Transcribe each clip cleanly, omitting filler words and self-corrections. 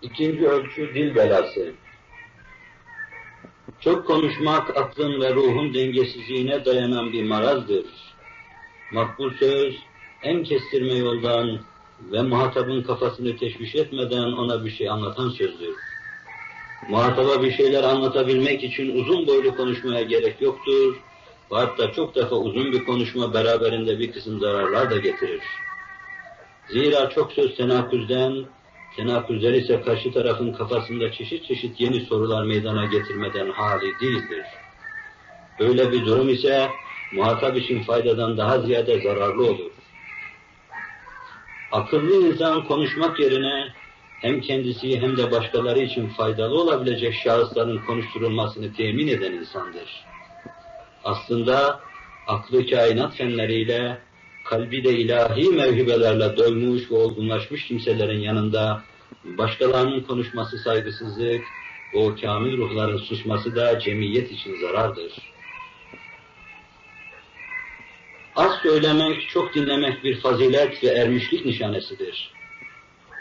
İkinci ölçü dil belası. Çok konuşmak aklın ve ruhun dengesizliğine dayanan bir marazdır. Makbul söz en kestirme yoldan ve muhatabın kafasını teşviş etmeden ona bir şey anlatan sözdür. Muhataba bir şeyler anlatabilmek için uzun boylu konuşmaya gerek yoktur. Hatta çok defa uzun bir konuşma beraberinde bir kısım zararlar da getirir. Zira çok söz tenaküzden, tenaküzler ise karşı tarafın kafasında çeşit çeşit yeni sorular meydana getirmeden hali değildir. Böyle bir durum ise muhatap için faydadan daha ziyade zararlı olur. Akıllı insan konuşmak yerine hem kendisi hem de başkaları için faydalı olabilecek şahısların konuşturulmasını temin eden insandır. Aslında aklı kainat fenleriyle, kalbi de ilahi mevhibelerle dolmuş ve olgunlaşmış kimselerin yanında başkalarının konuşması saygısızlık, o kamil ruhların susması da cemiyet için zarardır. Az söylemek, çok dinlemek bir fazilet ve ermişlik nişanesidir.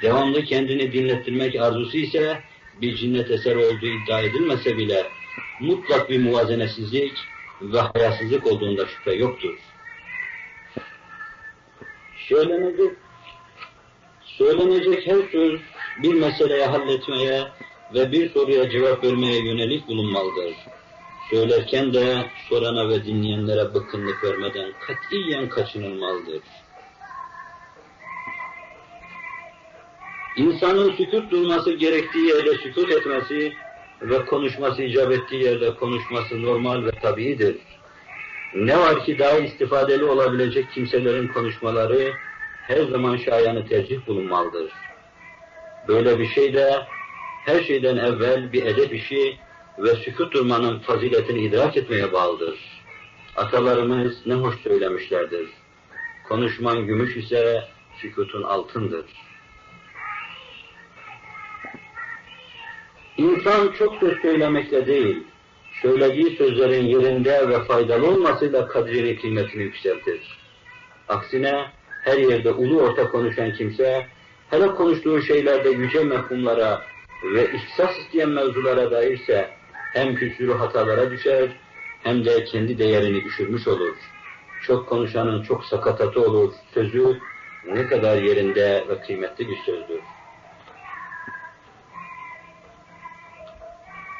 Devamlı kendini dinlettirmek arzusu ise bir cinnet eseri olduğu iddia edilmese bile mutlak bir muvazenesizlik ve hayasızlık olduğunda şüphe yoktur. Söylenecek her söz bir meseleye halletmeye ve bir soruya cevap vermeye yönelik bulunmalıdır. Söylerken de sorana ve dinleyenlere bıkkınlık vermeden katiyen kaçınılmalıdır. İnsanın sükût durması gerektiği yerde sükût etmesi ve konuşması icap ettiği yerde konuşması normal ve tabiidir. Ne var ki daha istifadeli olabilecek kimselerin konuşmaları her zaman şayanı tercih bulunmalıdır. Böyle bir şey de her şeyden evvel bir edep işi ve sükût durmanın faziletini idrak etmeye bağlıdır. Atalarımız ne hoş söylemişlerdir. Konuşman gümüş ise sükûtun altındır. İnsan çok söz söylemekle değil, söylediği sözlerin yerinde ve faydalı olmasıyla kadrini, kıymetini yükseltir. Aksine her yerde ulu orta konuşan kimse, hele konuştuğu şeylerde yüce mefhumlara ve ihsas isteyen mevzulara dairse hem küsürü hatalara düşer hem de kendi değerini düşürmüş olur. Çok konuşanın çok sakatatı olur, sözü ne kadar yerinde ve kıymetli bir sözdür.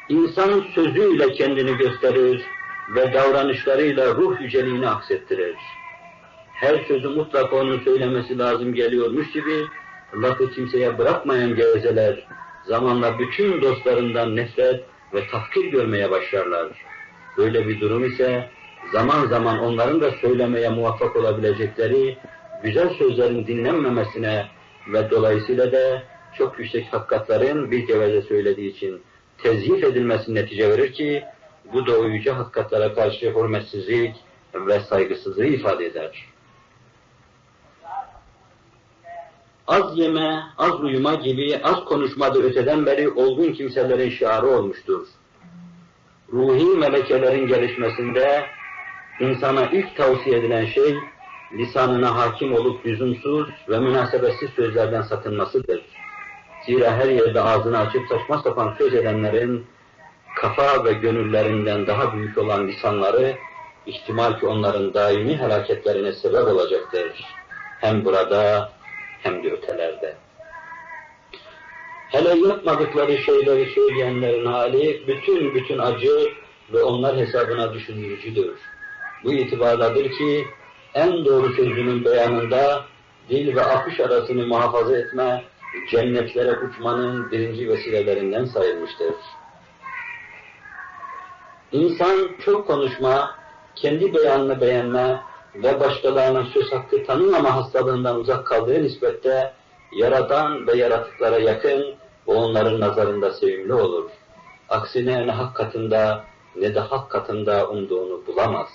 İnsan sözüyle kendini gösterir ve davranışlarıyla ruh yüceliğini aksettirir. Her sözü mutlaka onun söylemesi lazım geliyormuş gibi lafı kimseye bırakmayan gevezeler zamanla bütün dostlarından nefret ve tahkir görmeye başlarlar. Böyle bir durum ise zaman zaman onların da söylemeye muvaffak olabilecekleri güzel sözlerin dinlenmemesine ve dolayısıyla da çok yüksek hakikatlerin bir geveze söylediği için tezyif edilmesine netice verir ki bu da o yüce hakikatlere karşı hürmetsizlik ve saygısızlığı ifade eder. Az yeme, az uyuma gibi az konuşmada öteden beri olgun kimselerin şiarı olmuştur. Ruhi melekelerin gelişmesinde insana ilk tavsiye edilen şey lisanına hakim olup lüzumsuz ve münasebetsiz sözlerden sakınmasıdır. Zira her yerde ağzını açıp saçma sapan söz edenlerin kafa ve gönüllerinden daha büyük olan lisanları ihtimal ki onların daimi helaketlerine sebep olacaktır. Hem burada hem de ötelerde. Hele yapmadıkları şeyleri söyleyenlerin hali bütün acı ve onlar hesabına düşündürücüdür. Bu itibardadır ki en doğru sözünün beyanında dil ve akış arasını muhafaza etme, cennetlere uçmanın birinci vesilelerinden sayılmıştır. İnsan çok konuşma, kendi beyanını beğenme ve başkalarına söz hakkı tanımama hastalığından uzak kaldığı nispette yaradan ve yaratıklara yakın ve onların nazarında sevimli olur. Aksine ne hak katında ne de hak katında umduğunu bulamaz.